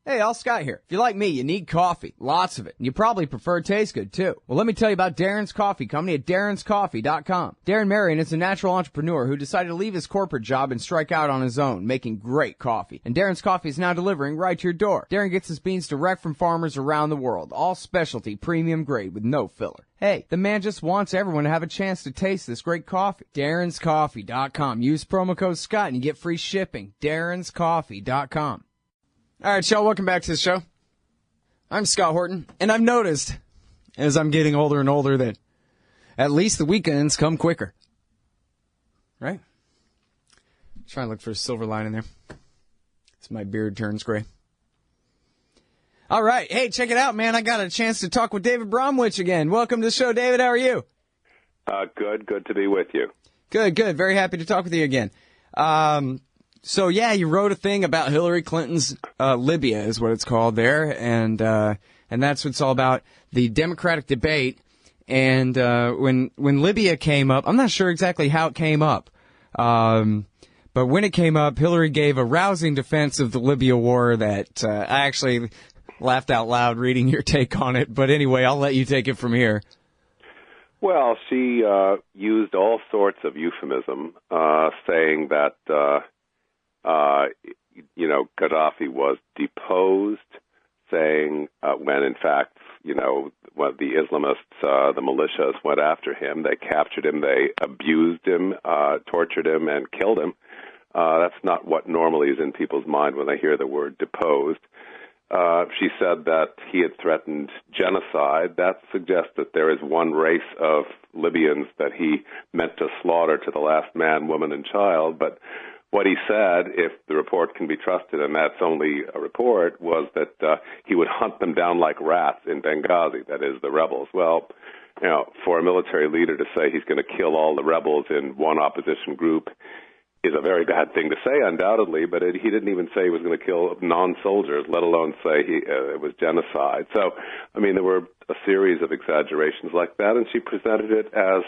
Hey, all Scott here. If you're like me, you need coffee. Lots of it. And you probably prefer it tastes good, too. Well, let me tell you about Darren's Coffee Company at darrenscoffee.com. Darren Marion is a natural entrepreneur who decided to leave his corporate job and strike out on his own, making great coffee. And Darren's Coffee is now delivering right to your door. Darren gets his beans direct from farmers around the world. All specialty, premium grade with no filler. Hey, the man just wants everyone to have a chance to taste this great coffee. darrenscoffee.com. Use promo code Scott and you get free shipping. darrenscoffee.com. All right, y'all, welcome back to the show. I'm Scott Horton, and I've noticed, as I'm getting older and older, that at least the weekends come quicker. Right? Trying to look for a silver line in there. As my beard turns gray. All right, hey, check it out, man. I got a chance to talk with David Bromwich again. Welcome to the show, David. How are you? Good to be with you. Good. Very happy to talk with you again. So, yeah, you wrote a thing about Hillary Clinton's Libya is what it's called there, and that's what it's all about, the Democratic debate. And when Libya came up, I'm not sure exactly how it came up, but when it came up, Hillary gave a rousing defense of the Libya war that I actually laughed out loud reading your take on it. But anyway, I'll let you take it from here. Well, she used all sorts of euphemism, saying that Gaddafi was deposed, saying when in fact, when the Islamists, the militias went after him, they captured him, they abused him, tortured him, and killed him. That's not what normally is in people's mind when they hear the word deposed. She said that he had threatened genocide. That suggests that there is one race of Libyans that he meant to slaughter to the last man, woman, and child, but what he said, if the report can be trusted, and that's only a report, was that he would hunt them down like rats in Benghazi, that is, the rebels. Well, for a military leader to say he's going to kill all the rebels in one opposition group is a very bad thing to say, undoubtedly, but he didn't even say he was going to kill non-soldiers, let alone say it was genocide. So, there were a series of exaggerations like that, and she presented it as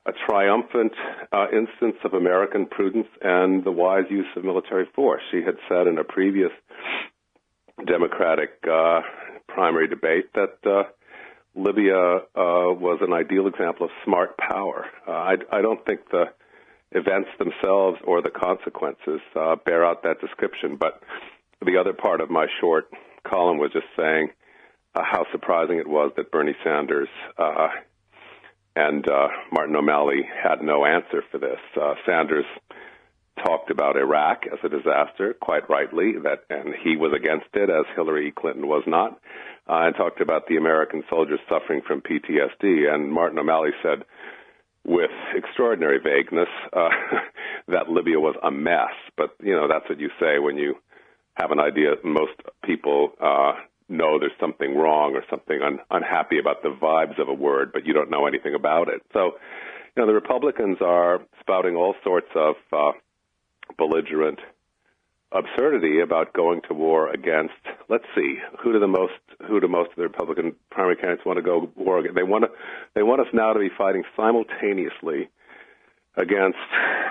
a triumphant instance of American prudence and the wise use of military force. She had said in a previous Democratic primary debate that Libya was an ideal example of smart power. I don't think the events themselves or the consequences bear out that description, but the other part of my short column was just saying how surprising it was that Bernie Sanders and Martin O'Malley had no answer for this. Sanders talked about Iraq as a disaster, quite rightly, and he was against it, as Hillary Clinton was not, and talked about the American soldiers suffering from PTSD. And Martin O'Malley said, with extraordinary vagueness, that Libya was a mess. But, that's what you say when you have an idea. Most people know there's something wrong or something unhappy about the vibes of a word, but you don't know anything about it. So, the Republicans are spouting all sorts of belligerent absurdity about going to war against, let's see, who do most of the Republican primary candidates want to go to war against? They want us now to be fighting simultaneously against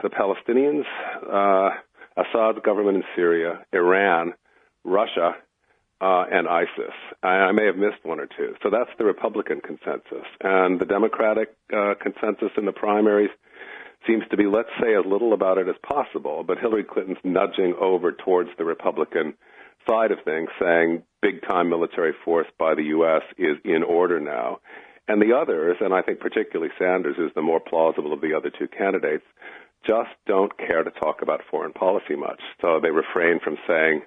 the Palestinians, Assad's government in Syria, Iran, Russia, and ISIS. I may have missed one or two. So that's the Republican consensus. And the Democratic consensus in the primaries seems to be, let's say as little about it as possible, but Hillary Clinton's nudging over towards the Republican side of things, saying big-time military force by the U.S. is in order now. And the others, and I think particularly Sanders is the more plausible of the other two candidates, just don't care to talk about foreign policy much. So they refrain from saying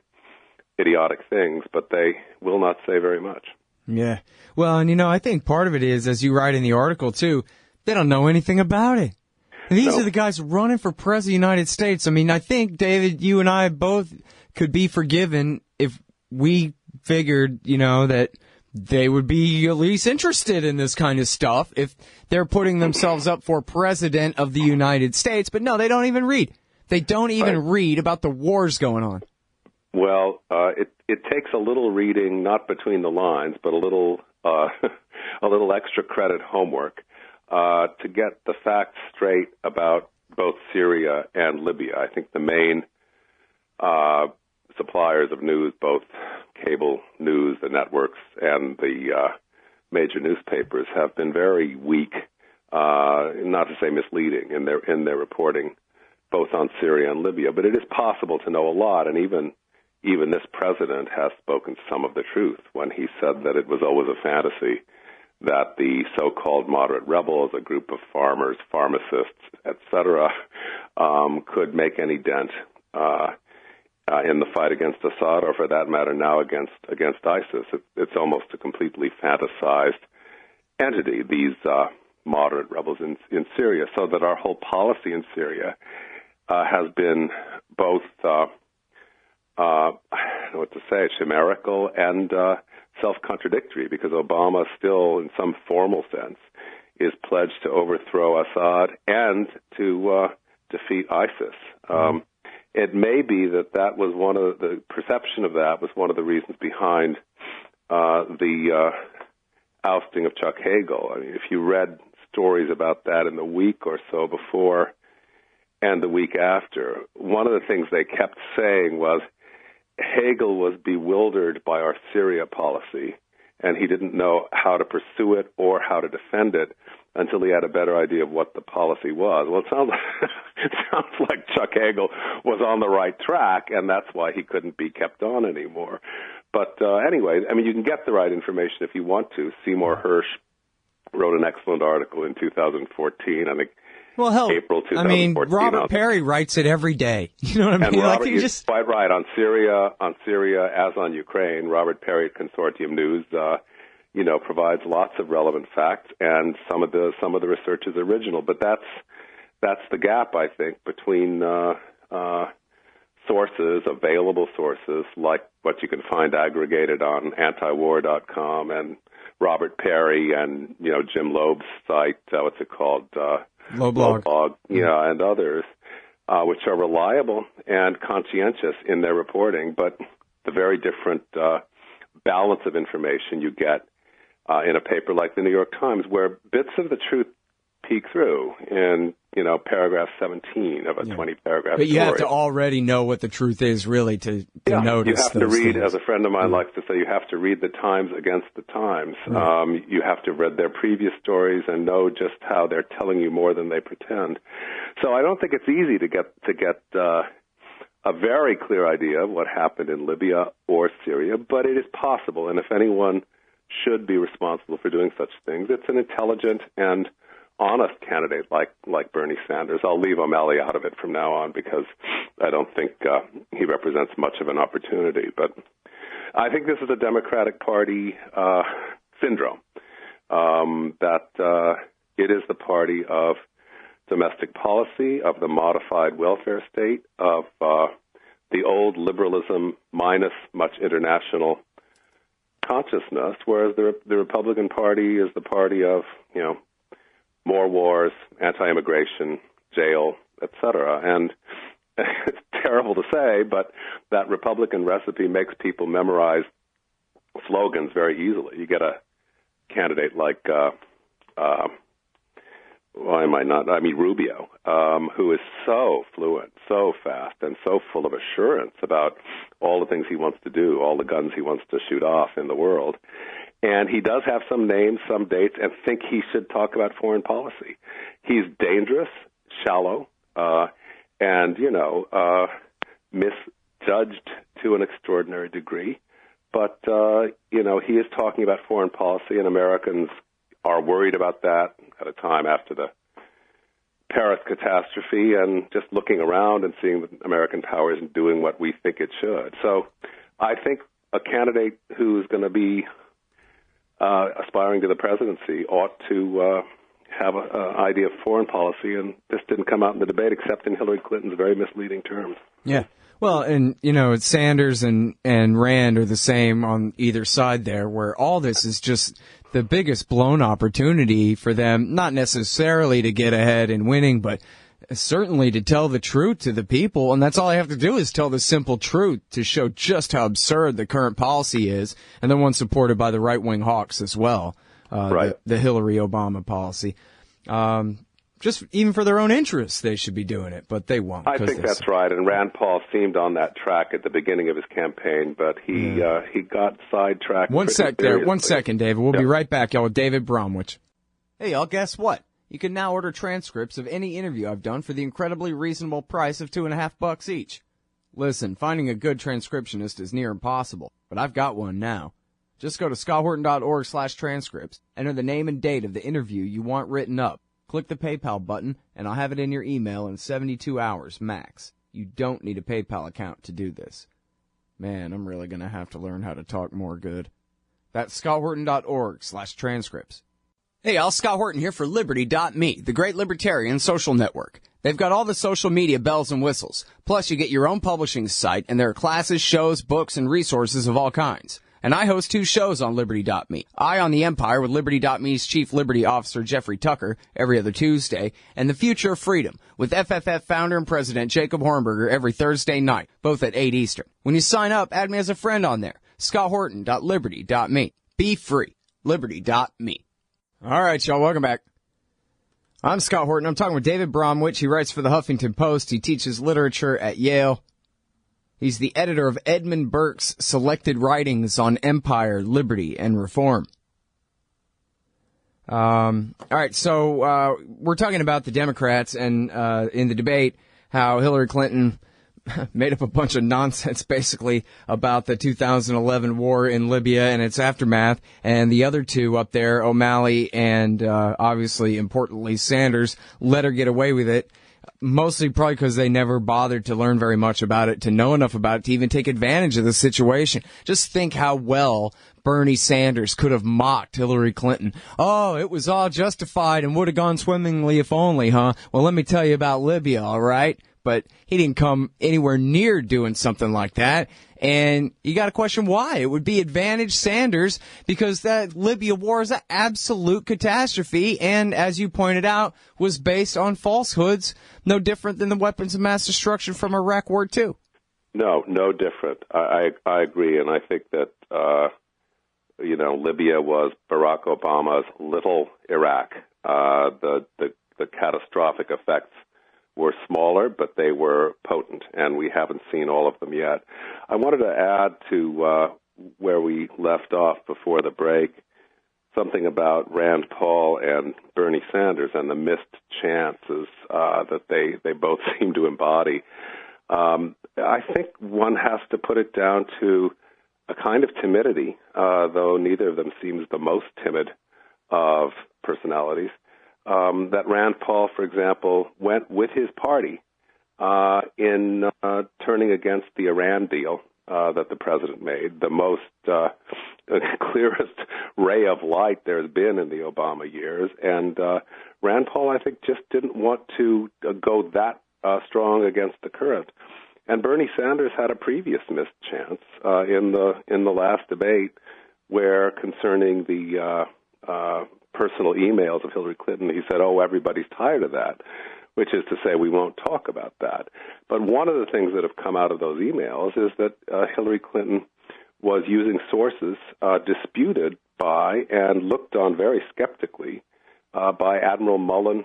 idiotic things, but they will not say very much. Yeah. Well, and I think part of it is, as you write in the article too, they don't know anything about it. And these are the guys running for president of the United States. I think, David, you and I both could be forgiven if we figured, that they would be at least interested in this kind of stuff if they're putting themselves up for president of the United States. But no, they don't even read. They don't even read about the wars going on. Well, it takes a little reading, not between the lines, but a little extra credit homework to get the facts straight about both Syria and Libya. I think the main suppliers of news, both networks and the major newspapers have been very weak, not to say misleading, in their reporting, both on Syria and Libya. But it is possible to know a lot, and even this president has spoken some of the truth when he said that it was always a fantasy that the so-called moderate rebels, a group of farmers, pharmacists, etc., could make any dent in the fight against Assad, or for that matter now against ISIS. It's almost a completely fantasized entity, these moderate rebels in Syria, so that our whole policy in Syria has been both, I don't know what to say, chimerical and self-contradictory, because Obama still, in some formal sense, is pledged to overthrow Assad and to defeat ISIS. It may be that was one of the perception of that was one of the reasons behind the ousting of Chuck Hagel. I mean, if you read stories about that in the week or so before and the week after, one of the things they kept saying was Hagel was bewildered by our Syria policy, and he didn't know how to pursue it or how to defend it until he had a better idea of what the policy was. Well, it sounds like Chuck Hagel was on the right track, and that's why he couldn't be kept on anymore. But anyway, I mean, you can get the right information if you want to. Seymour Hersh wrote an excellent article in 2014, I think. Well, hell, April 2014. I mean, Robert Perry writes it every day. You know what I mean? And Robert, you're quite right. On Syria as on Ukraine, Robert Perry at Consortium News, provides lots of relevant facts, and some of the research is original. But that's the gap, I think, between sources, available sources, like what you can find aggregated on antiwar.com and Robert Perry and Jim Loeb's site. What's it called? Loblog. And others, which are reliable and conscientious in their reporting, but the very different balance of information you get in a paper like the New York Times, where bits of the truth peek through in, paragraph 17 of a 20-paragraph story. But you have to already know what the truth is, really, to notice. You have to read, things. As a friend of mine likes to say, you have to read the Times against the Times. Right. You have to have read their previous stories and know just how they're telling you more than they pretend. So I don't think it's easy to get a very clear idea of what happened in Libya or Syria, but it is possible. And if anyone should be responsible for doing such things, it's an intelligent and honest candidate like Bernie Sanders. I'll leave O'Malley out of it from now on because I don't think he represents much of an opportunity. But I think this is a Democratic Party syndrome, that it is the party of domestic policy, of the modified welfare state, of the old liberalism minus much international consciousness, whereas the Republican Party is the party of, more wars, anti-immigration, jail, etc. And it's terrible to say, but that Republican recipe makes people memorize slogans very easily. You get a candidate like, Rubio, who is so fluent, so fast, and so full of assurance about all the things he wants to do, all the guns he wants to shoot off in the world. And he does have some names, some dates, and think he should talk about foreign policy. He's dangerous, shallow, and, misjudged to an extraordinary degree. But, he is talking about foreign policy, and Americans are worried about that at a time after the Paris catastrophe, and just looking around and seeing that American power isn't doing what we think it should. So I think a candidate who's going to be aspiring to the presidency ought to have an idea of foreign policy, and this didn't come out in the debate except in Hillary Clinton's very misleading terms. Yeah. Well, and, Sanders and Rand are the same on either side there, where all this is just the biggest blown opportunity for them, not necessarily to get ahead in winning, but certainly to tell the truth to the people. And that's all I have to do is tell the simple truth to show just how absurd the current policy is, and the one supported by the right-wing hawks as well, right. the Hillary-Obama policy. Just even for their own interests, they should be doing it, but they won't. I think that's right. And Rand Paul seemed on that track at the beginning of his campaign, but he got sidetracked. One second, David. We'll be right back, y'all, with David Bromwich. Hey, y'all, guess what? You can now order transcripts of any interview I've done for the incredibly reasonable price of $2.50 each. Listen, finding a good transcriptionist is near impossible, but I've got one now. Just go to scotthorton.org/transcripts, enter the name and date of the interview you want written up, click the PayPal button, and I'll have it in your email in 72 hours max. You don't need a PayPal account to do this. Man, I'm really going to have to learn how to talk more good. That's scotthorton.org/transcripts. Hey, y'all, Scott Horton here for Liberty.me, the great libertarian social network. They've got all the social media bells and whistles. Plus, you get your own publishing site, and there are classes, shows, books, and resources of all kinds. And I host 2 shows on Liberty.me. Eye on the Empire with Liberty.me's Chief Liberty Officer Jeffrey Tucker every other Tuesday, and The Future of Freedom with FFF founder and president Jacob Hornberger every Thursday night, both at 8 Eastern. When you sign up, add me as a friend on there. scotthorton.liberty.me. Be free. Liberty.me. All right, y'all, welcome back. I'm Scott Horton. I'm talking with David Bromwich. He writes for the Huffington Post. He teaches literature at Yale. He's the editor of Edmund Burke's Selected Writings on Empire, Liberty, and Reform. All right, so we're talking about the Democrats and in the debate how Hillary Clinton made up a bunch of nonsense, basically, about the 2011 war in Libya and its aftermath. And the other two up there, O'Malley and, obviously, importantly, Sanders, let her get away with it. Mostly probably because they never bothered to learn very much about it, to know enough about it, to even take advantage of the situation. Just think how well Bernie Sanders could have mocked Hillary Clinton. Oh, it was all justified and would have gone swimmingly if only, huh? Well, let me tell you about Libya, all right? But he didn't come anywhere near doing something like that. And you got to question why. It would be advantage Sanders because that Libya war is an absolute catastrophe. And as you pointed out, was based on falsehoods, no different than the weapons of mass destruction from Iraq War II. No different. I agree. And I think that, Libya was Barack Obama's little Iraq. The catastrophic effects were smaller, but they were potent, and we haven't seen all of them yet. I wanted to add to where we left off before the break something about Rand Paul and Bernie Sanders and the missed chances that they both seem to embody. I think one has to put it down to a kind of timidity, though neither of them seems the most timid of personalities. That Rand Paul, for example, went with his party in turning against the Iran deal that the president made, the most clearest ray of light there's been in the Obama years. And Rand Paul, I think, just didn't want to go that strong against the current. And Bernie Sanders had a previous missed chance in the last debate where, concerning the personal emails of Hillary Clinton, he said, oh, everybody's tired of that, which is to say we won't talk about that. But one of the things that have come out of those emails is that Hillary Clinton was using sources disputed by and looked on very skeptically by Admiral Mullen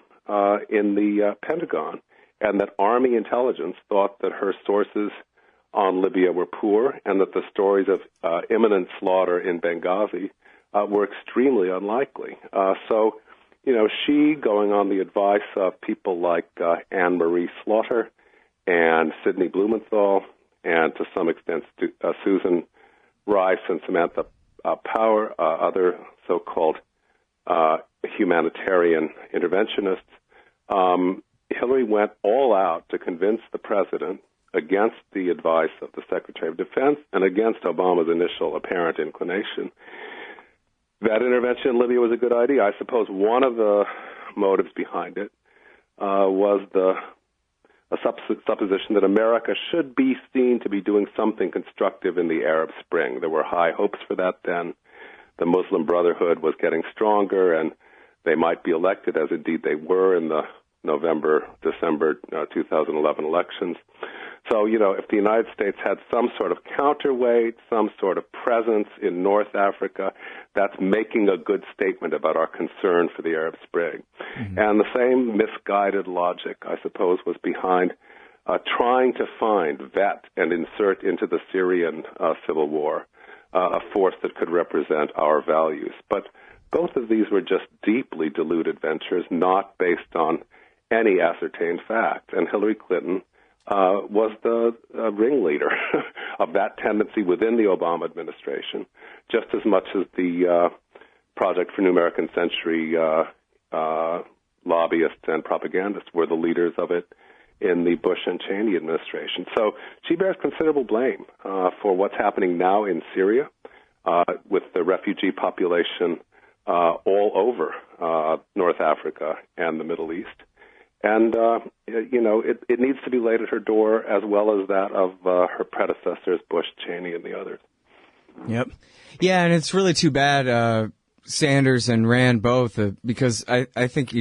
in the Pentagon, and that Army intelligence thought that her sources on Libya were poor and that the stories of imminent slaughter in Benghazi were extremely unlikely. So, she, going on the advice of people like Anne-Marie Slaughter and Sidney Blumenthal, and to some extent Susan Rice and Samantha Power, other so-called humanitarian interventionists, Hillary went all out to convince the president, against the advice of the Secretary of Defense and against Obama's initial apparent inclination, that intervention in Libya was a good idea. I suppose one of the motives behind it was a supposition that America should be seen to be doing something constructive in the Arab Spring. There were high hopes for that then. The Muslim Brotherhood was getting stronger, and they might be elected, as indeed they were in the November-December 2011 elections. So, if the United States had some sort of counterweight, some sort of presence in North Africa, that's making a good statement about our concern for the Arab Spring. Mm-hmm. And the same misguided logic, I suppose, was behind trying to vet, and insert into the Syrian civil war a force that could represent our values. But both of these were just deeply deluded ventures, not based on any ascertained fact. And Hillary Clinton was the ringleader of that tendency within the Obama administration, just as much as the Project for New American Century lobbyists and propagandists were the leaders of it in the Bush and Cheney administration. So she bears considerable blame for what's happening now in Syria with the refugee population all over North Africa and the Middle East. And, it needs to be laid at her door, as well as that of her predecessors, Bush, Cheney, and the others. Yep. Yeah, and it's really too bad Sanders and Rand both, because I think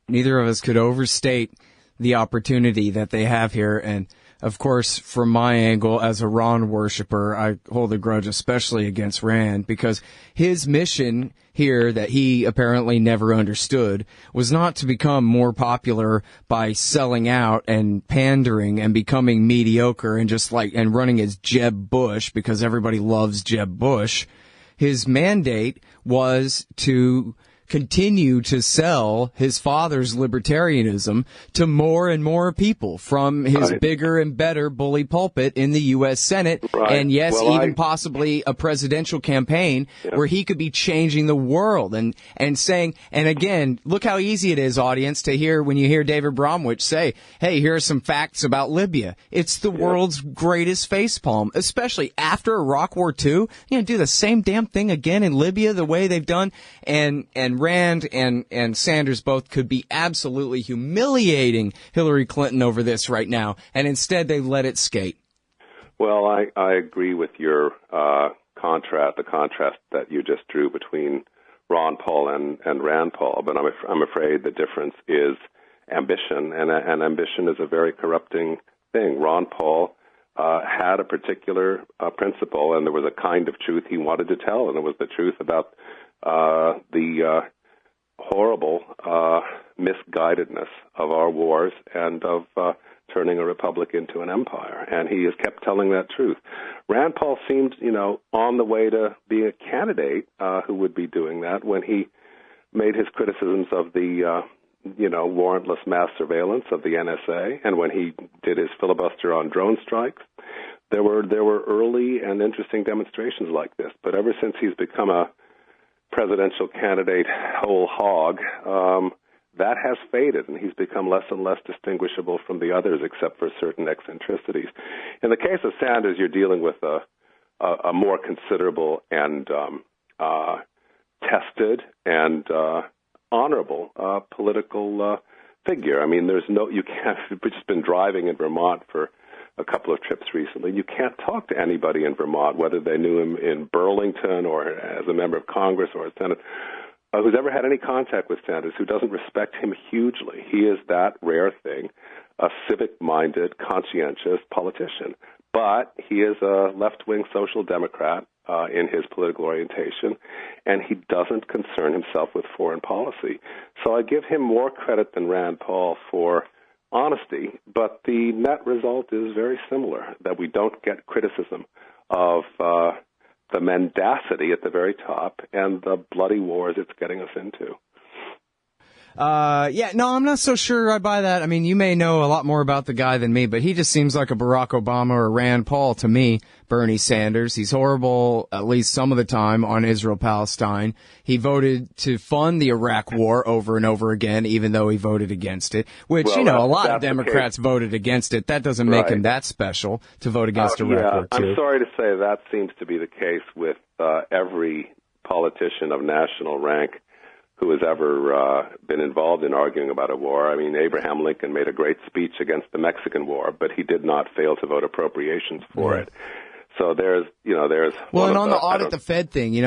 neither of us could overstate the opportunity that they have here. And, of course, from my angle as a Ron worshiper, I hold a grudge especially against Rand, because his mission here that he apparently never understood was not to become more popular by selling out and pandering and becoming mediocre and running as Jeb Bush, because everybody loves Jeb Bush. His mandate was to continue to sell his father's libertarianism to more and more people from his bigger and better bully pulpit in the U.S. Senate. Right. And yes, possibly a presidential campaign where he could be changing the world and saying, and again, look how easy it is, audience, to hear when you hear David Bromwich say, hey, here are some facts about Libya. It's the world's greatest facepalm, especially after Iraq War II. Do the same damn thing again in Libya the way they've done. And Rand and Sanders both could be absolutely humiliating Hillary Clinton over this right now, and instead they let it skate. Well, I agree with your the contrast that you just drew between Ron Paul and Rand Paul, but I'm afraid the difference is ambition, and ambition is a very corrupting thing. Ron Paul had a particular principle, and there was a kind of truth he wanted to tell, and it was the truth about the horrible misguidedness of our wars and of turning a republic into an empire. And he has kept telling that truth. Rand Paul seemed, on the way to being a candidate who would be doing that when he made his criticisms of the, warrantless mass surveillance of the NSA, and when he did his filibuster on drone strikes. There were early and interesting demonstrations like this, but ever since he's become a presidential candidate whole hog, that has faded, and he's become less and less distinguishable from the others, except for certain eccentricities. In the case of Sanders, you're dealing with a more considerable and tested and honorable political figure. I mean, you can't. We've just been driving in Vermont for a couple of trips recently. You can't talk to anybody in Vermont, whether they knew him in Burlington or as a member of Congress or a Senate, who's ever had any contact with Sanders, who doesn't respect him hugely. He is that rare thing, a civic-minded, conscientious politician. But he is a left-wing social democrat in his political orientation, and he doesn't concern himself with foreign policy. So I give him more credit than Rand Paul for honesty, but the net result is very similar, that we don't get criticism of the mendacity at the very top and the bloody wars it's getting us into. I'm not so sure I buy that. I mean, you may know a lot more about the guy than me, but he just seems like a Barack Obama or Rand Paul to me, Bernie Sanders. He's horrible, at least some of the time, on Israel-Palestine. He voted to fund the Iraq war over and over again, even though he voted against it, which, a lot of Democrats voted against it. That doesn't make him that special to vote against Iraq War II. I'm sorry to say that seems to be the case with every politician of national rank who has ever been involved in arguing about a war. I mean, Abraham Lincoln made a great speech against the Mexican War, but he did not fail to vote appropriations for it. So there's well, and on the audit the Fed thing,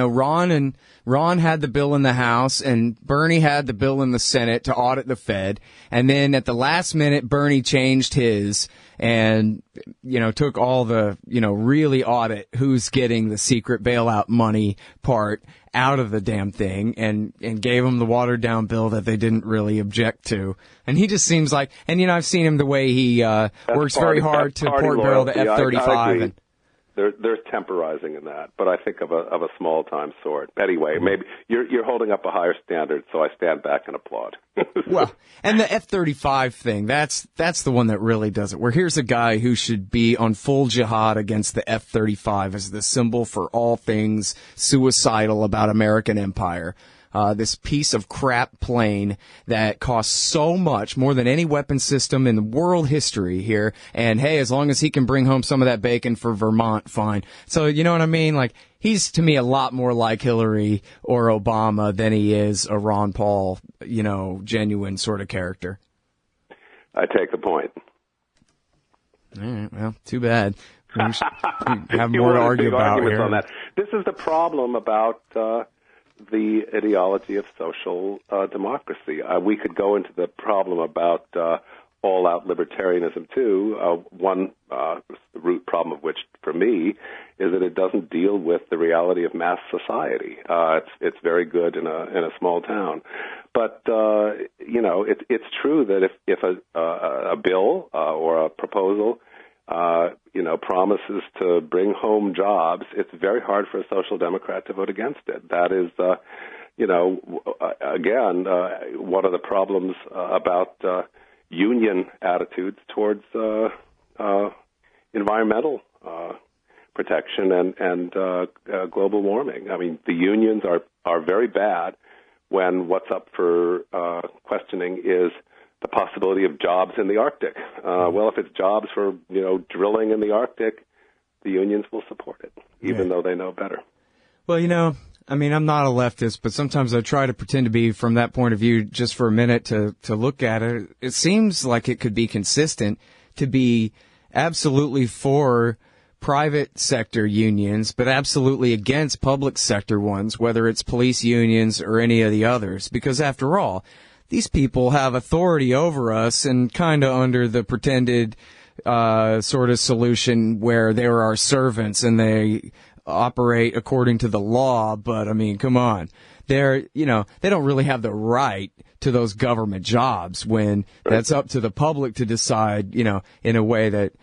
Ron had the bill in the House and Bernie had the bill in the Senate to audit the Fed. And then at the last minute, Bernie changed his and, took all the, really audit who's getting the secret bailout money part out of the damn thing and gave them the watered down bill that they didn't really object to. And he just seems like, and I've seen him the way he, works very hard to port barrel the F-35 and, There's temporizing in that, but I think of a small time sort. Anyway, maybe you're holding up a higher standard, so I stand back and applaud. Well, and the F-35 thing, that's the one that really does it. Where here's a guy who should be on full jihad against the F-35 as the symbol for all things suicidal about American empire. This piece of crap plane that costs so much, more than any weapon system in the world history here. And hey, as long as he can bring home some of that bacon for Vermont, fine. So, you know what I mean? Like, he's to me a lot more like Hillary or Obama than he is a Ron Paul, genuine sort of character. I take the point. All right, well, too bad. We have more to argue about here. On that. This is the problem about the ideology of social democracy. We could go into the problem about all-out libertarianism, too. One root problem of which, for me, is that it doesn't deal with the reality of mass society. It's very good in a small town. But, it's true that if a bill or a proposal promises to bring home jobs, it's very hard for a social democrat to vote against it. That is, again, one of the problems about union attitudes towards environmental protection and global warming. I mean, the unions are very bad when what's up for questioning is the possibility of jobs in the Arctic. Well, if it's jobs for, drilling in the Arctic, the unions will support it, even though they know better. Well, I'm not a leftist, but sometimes I try to pretend to be from that point of view just for a minute to look at it. It seems like it could be consistent to be absolutely for private sector unions, but absolutely against public sector ones, whether it's police unions or any of the others, because after all, these people have authority over us and kind of under the pretended sort of solution where they're our servants and they operate according to the law. But I mean, come on. They don't really have the right to those government jobs when that's up to the public to decide, in a way that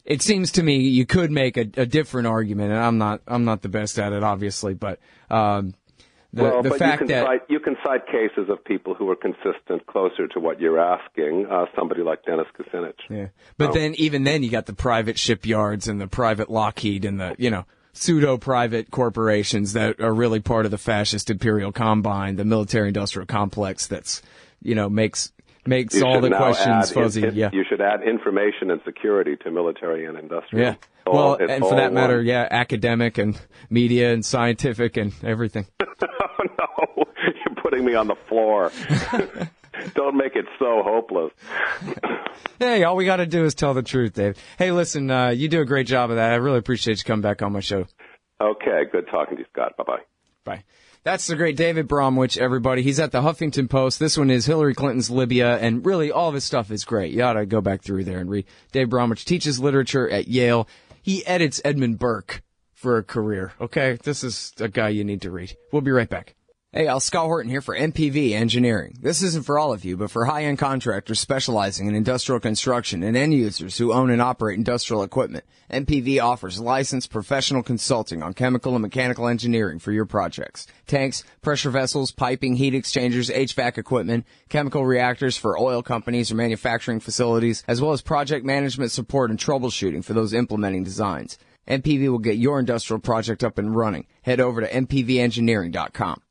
it seems to me you could make a different argument. And I'm not the best at it, obviously, but, the fact that you can cite cases of people who are consistent closer to what you're asking, somebody like Dennis Kucinich. Yeah, but then even then you got the private shipyards and the private Lockheed and the pseudo-private corporations that are really part of the fascist imperial combine, the military-industrial complex that's makes all the questions fuzzy. You should add information and security to military and industrial. Yeah. Well, and for that matter, academic and media and scientific and everything. Oh, no, you're putting me on the floor. Don't make it so hopeless. Hey, all we got to do is tell the truth, Dave. Hey, listen, you do a great job of that. I really appreciate you coming back on my show. Okay, good talking to you, Scott. Bye-bye. Bye. That's the great David Bromwich, everybody. He's at the Huffington Post. This one is Hillary Clinton's Libya, and really all of his stuff is great. You ought to go back through there and read. Dave Bromwich teaches literature at Yale. He edits Edmund Burke for a career, okay? This is a guy you need to read. We'll be right back. Hey, Scott Horton here for MPV Engineering. This isn't for all of you, but for high-end contractors specializing in industrial construction and end users who own and operate industrial equipment. MPV offers licensed professional consulting on chemical and mechanical engineering for your projects. Tanks, pressure vessels, piping, heat exchangers, HVAC equipment, chemical reactors for oil companies or manufacturing facilities, as well as project management support and troubleshooting for those implementing designs. MPV will get your industrial project up and running. Head over to mpvengineering.com.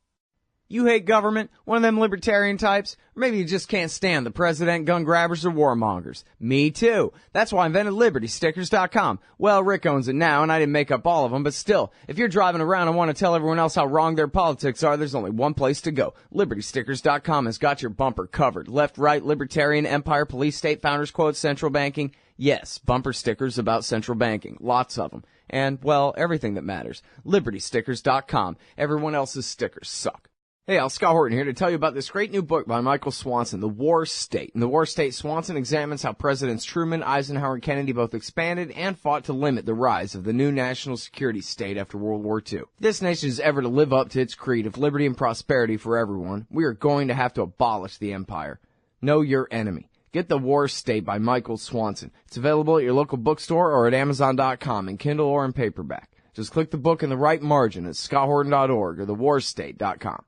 You hate government? One of them libertarian types? Or maybe you just can't stand the president, gun grabbers, or warmongers. Me too. That's why I invented LibertyStickers.com. Well, Rick owns it now, and I didn't make up all of them, but still, if you're driving around and want to tell everyone else how wrong their politics are, there's only one place to go. LibertyStickers.com has got your bumper covered. Left, right, libertarian, empire, police, state, founders quotes, central banking. Yes, bumper stickers about central banking. Lots of them. and, well, everything that matters. LibertyStickers.com. Everyone else's stickers suck. Hey, Scott Horton here to tell you about this great new book by Michael Swanson, The War State. In The War State, Swanson examines how Presidents Truman, Eisenhower, and Kennedy both expanded and fought to limit the rise of the new national security state after World War II. If this nation is ever to live up to its creed of liberty and prosperity for everyone, we are going to have to abolish the empire. Know your enemy. Get The War State by Michael Swanson. It's available at your local bookstore or at Amazon.com in Kindle or in paperback. Just click the book in the right margin at scotthorton.org or thewarstate.com.